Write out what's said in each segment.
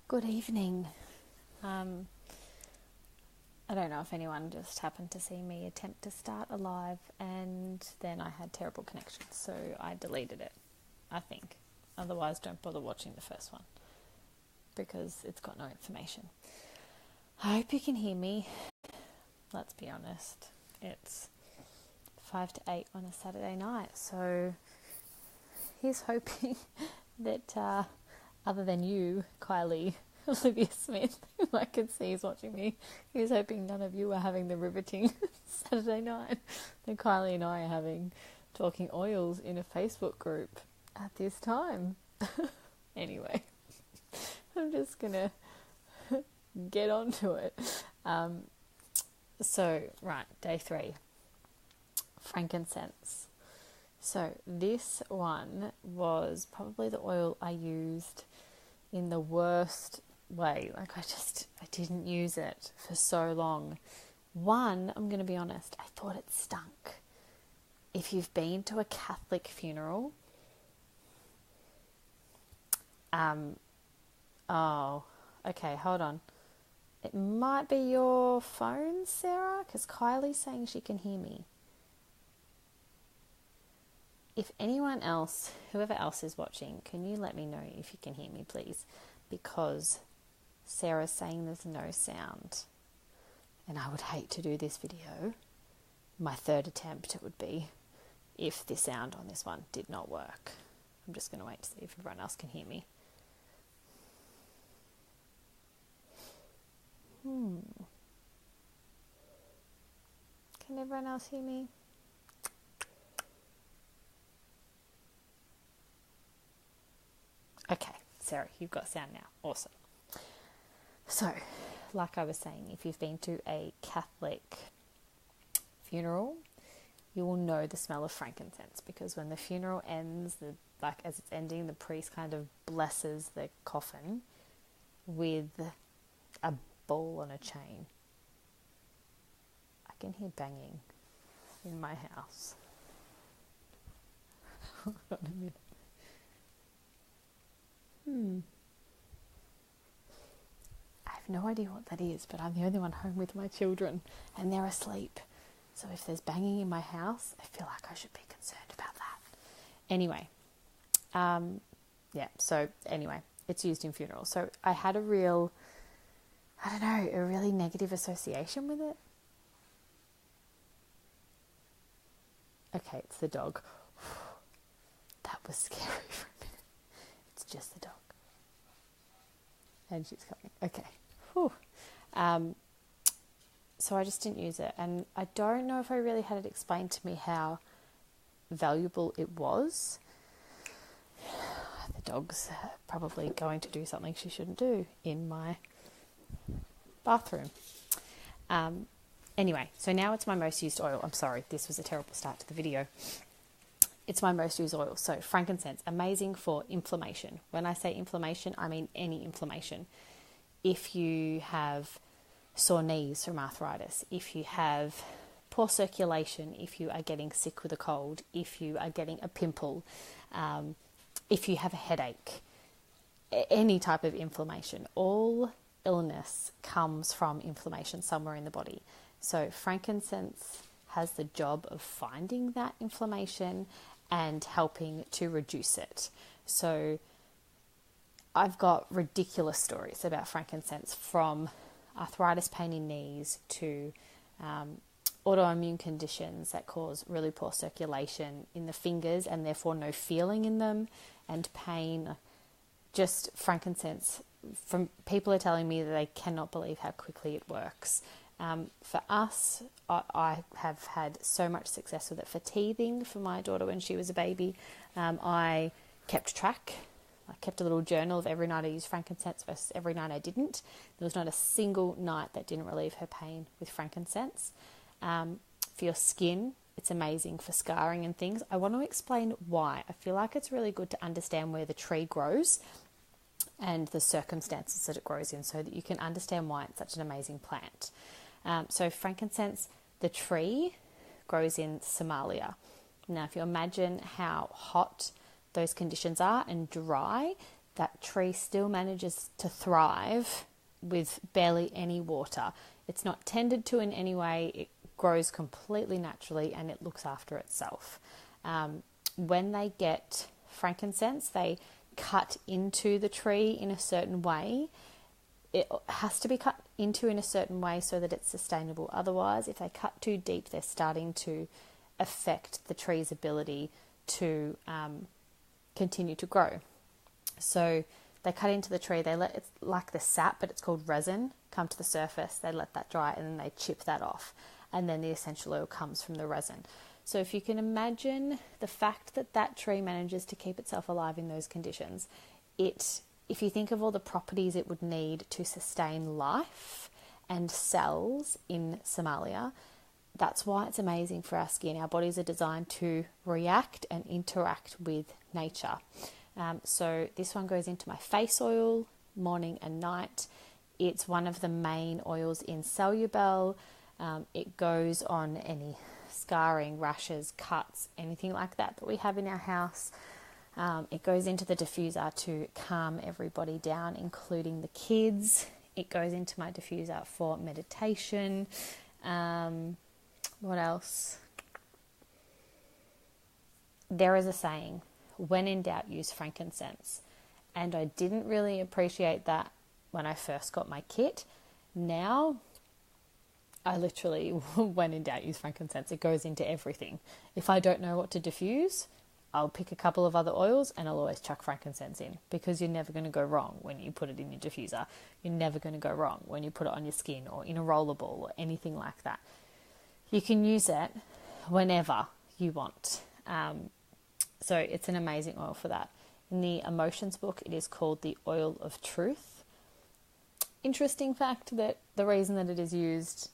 Good evening. I don't know if anyone just happened to see me attempt to start a live and then I had terrible connection, so I deleted it, I think. Otherwise, don't bother watching the first one because it's got no information. I hope you can hear me. Let's be honest. It's 5 to 8 on a Saturday night, so here's hoping that other than you, Kylie, Olivia Smith, who I can see is watching me, he's hoping none of you are having the riveting Saturday night that Kylie and I are having, talking oils in a Facebook group at this time. Anyway, I'm just going to get on to it. Right, day 3, frankincense. So this one was probably the oil I used in the worst way. I didn't use it for so long. One, I'm going to be honest, I thought it stunk. If you've been to a Catholic funeral, okay, hold on. It might be your phone, Sarah, because Kylie's saying she can hear me. If anyone else, whoever else is watching, can you let me know if you can hear me, please? Because Sarah's saying there's no sound. And I would hate to do this video. My third attempt it would be if the sound on this one did not work. I'm just going to wait to see if everyone else can hear me. Can everyone else hear me? Okay, Sarah, you've got sound now. Awesome. So, like I was saying, if you've been to a Catholic funeral, you will know the smell of frankincense, because when the funeral ends, as it's ending, the priest kind of blesses the coffin with a ball on a chain. I can hear banging in my house. Hold on a minute. I have no idea what that is, but I'm the only one home with my children and they're asleep. So if there's banging in my house, I feel like I should be concerned about that. Anyway, it's used in funerals. So I had a really negative association with it. Okay, it's the dog. That was scary for a minute. It's just the dog. And she's coming. Okay. Whew. So I just didn't use it. And I don't know if I really had it explained to me how valuable it was. The dog's probably going to do something she shouldn't do in my bathroom. Anyway, so now it's my most used oil. I'm sorry, this was a terrible start to the video. It's my most used oil. So frankincense, amazing for inflammation. When I say inflammation, I mean any inflammation. If you have sore knees from arthritis, if you have poor circulation, if you are getting sick with a cold, if you are getting a pimple, if you have a headache, any type of inflammation, all illness comes from inflammation somewhere in the body. So frankincense has the job of finding that inflammation and helping to reduce it. So I've got ridiculous stories about frankincense, from arthritis pain in knees to autoimmune conditions that cause really poor circulation in the fingers and therefore no feeling in them and pain. Just frankincense, from people are telling me that they cannot believe how quickly it works. For us, I have had so much success with it. For teething, for my daughter when she was a baby, I kept track. I kept a little journal of every night I used frankincense versus every night I didn't. There was not a single night that didn't relieve her pain with frankincense. For your skin, it's amazing for scarring and things. I want to explain why. I feel like it's really good to understand where the tree grows and the circumstances that it grows in, so that you can understand why it's such an amazing plant. So frankincense, the tree, grows in Somalia. Now, if you imagine how hot those conditions are and dry, that tree still manages to thrive with barely any water. It's not tended to in any way. It grows completely naturally and it looks after itself. When they get frankincense, they cut into the tree in a certain way. It has to be cut into in a certain way so that it's sustainable. Otherwise, if they cut too deep, they're starting to affect the tree's ability to continue to grow. So they cut into the tree, they let, it's like the sap, but it's called resin, come to the surface, they let that dry and then they chip that off. And then the essential oil comes from the resin. So if you can imagine the fact that that tree manages to keep itself alive in those conditions, if you think of all the properties it would need to sustain life and cells in Somalia, that's why it's amazing for our skin. Our bodies are designed to react and interact with nature. So this one goes into my face oil morning and night. It's one of the main oils in Cellubel. It goes on any scarring, rashes, cuts, anything like that we have in our house. It goes into the diffuser to calm everybody down, including the kids. It goes into my diffuser for meditation. What else? There is a saying, when in doubt, use frankincense. And I didn't really appreciate that when I first got my kit. Now, I literally, when in doubt, use frankincense. It goes into everything. If I don't know what to diffuse, I'll pick a couple of other oils and I'll always chuck frankincense in, because you're never going to go wrong when you put it in your diffuser. You're never going to go wrong when you put it on your skin or in a rollerball or anything like that. You can use it whenever you want. So it's an amazing oil for that. In the emotions book, it is called the oil of truth. Interesting fact that the reason that it is used,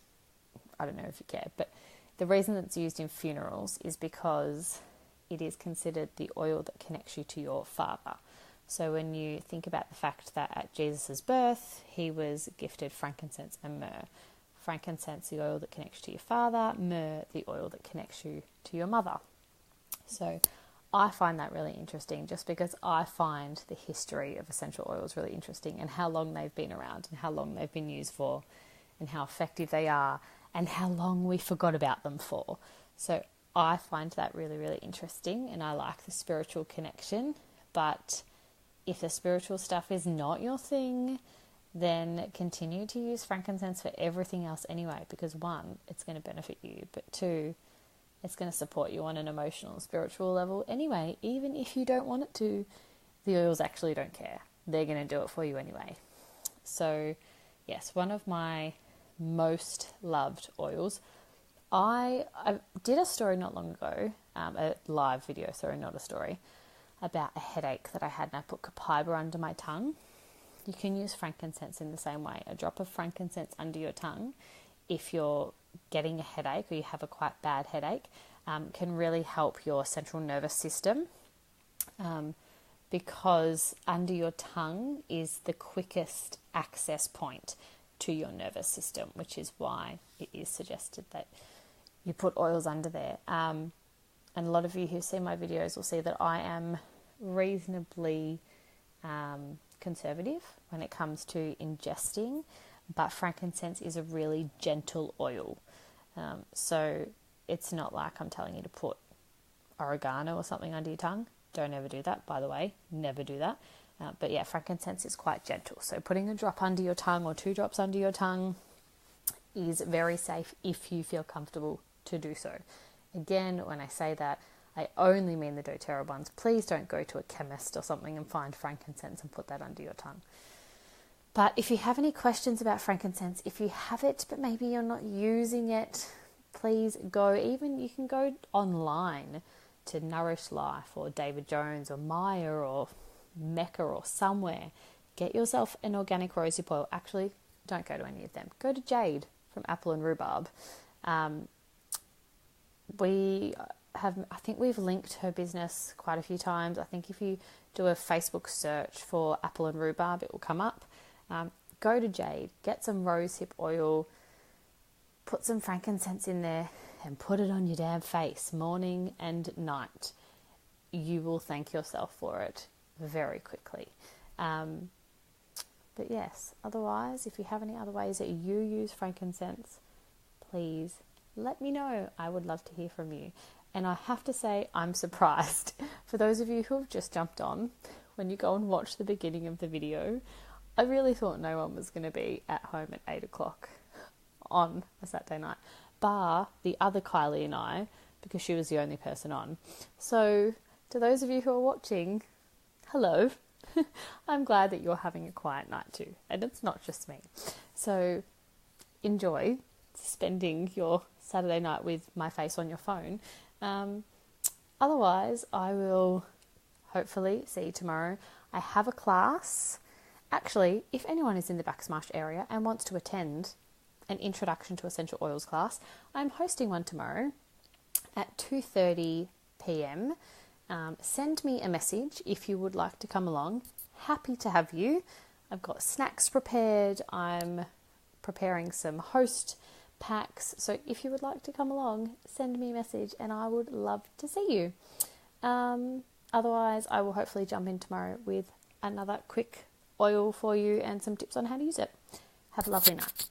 I don't know if you care, but the reason that it's used in funerals is because it is considered the oil that connects you to your father. So when you think about the fact that at Jesus' birth, he was gifted frankincense and myrrh. Frankincense, the oil that connects to your father; myrrh, the oil that connects you to your mother. So I find that really interesting, just because I find the history of essential oils really interesting, and how long they've been around and how long they've been used for and how effective they are and how long we forgot about them for. So I find that really, really interesting, and I like the spiritual connection. But if the spiritual stuff is not your thing, then continue to use frankincense for everything else anyway, because one, it's going to benefit you, but two, it's going to support you on an emotional and spiritual level anyway. Even if you don't want it to, the oils actually don't care. They're going to do it for you anyway. So yes, one of my most loved oils. I did a story not long ago, a live video, sorry, not a story, about a headache that I had, and I put copaiba under my tongue. You can use frankincense in the same way. A drop of frankincense under your tongue, if you're getting a headache or you have a quite bad headache, can really help your central nervous system, because under your tongue is the quickest access point to your nervous system, which is why it is suggested that you put oils under there. And a lot of you who see my videos will see that I am reasonably conservative when it comes to ingesting, but frankincense is a really gentle oil. So it's not like I'm telling you to put oregano or something under your tongue. Don't ever do that, by the way. Never do that. But yeah, frankincense is quite gentle. So putting a drop under your tongue or 2 drops under your tongue is very safe if you feel comfortable to do so. Again, when I say that, I only mean the doTERRA ones. Please don't go to a chemist or something and find frankincense and put that under your tongue. But if you have any questions about frankincense, if you have it but maybe you're not using it, please go. Even you can go online to Nourish Life or David Jones or Maya or Mecca or somewhere. Get yourself an organic rosehip oil. Actually, don't go to any of them. Go to Jade from Apple and Rhubarb. I think we've linked her business quite a few times. I think if you do a Facebook search for Apple and Rhubarb, it will come up. Go to Jade, get some rosehip oil, put some frankincense in there and put it on your damn face morning and night. You will thank yourself for it very quickly. But yes, otherwise, if you have any other ways that you use frankincense, please let me know. I would love to hear from you. And I have to say, I'm surprised. For those of you who have just jumped on, when you go and watch the beginning of the video, I really thought no one was going to be at home at 8 o'clock on a Saturday night, bar the other Kylie and I, because she was the only person on. So to those of you who are watching, hello. I'm glad that you're having a quiet night too, and it's not just me. So enjoy spending your Saturday night with my face on your phone. Otherwise, I will hopefully see you tomorrow. I have a class. Actually, if anyone is in the Backsmash area and wants to attend an Introduction to Essential Oils class, I'm hosting one tomorrow at 2:30 p.m. Send me a message if you would like to come along. Happy to have you. I've got snacks prepared. I'm preparing some host packs. So if you would like to come along, send me a message and I would love to see you. Otherwise, I will hopefully jump in tomorrow with another quick oil for you and some tips on how to use it. Have a lovely night.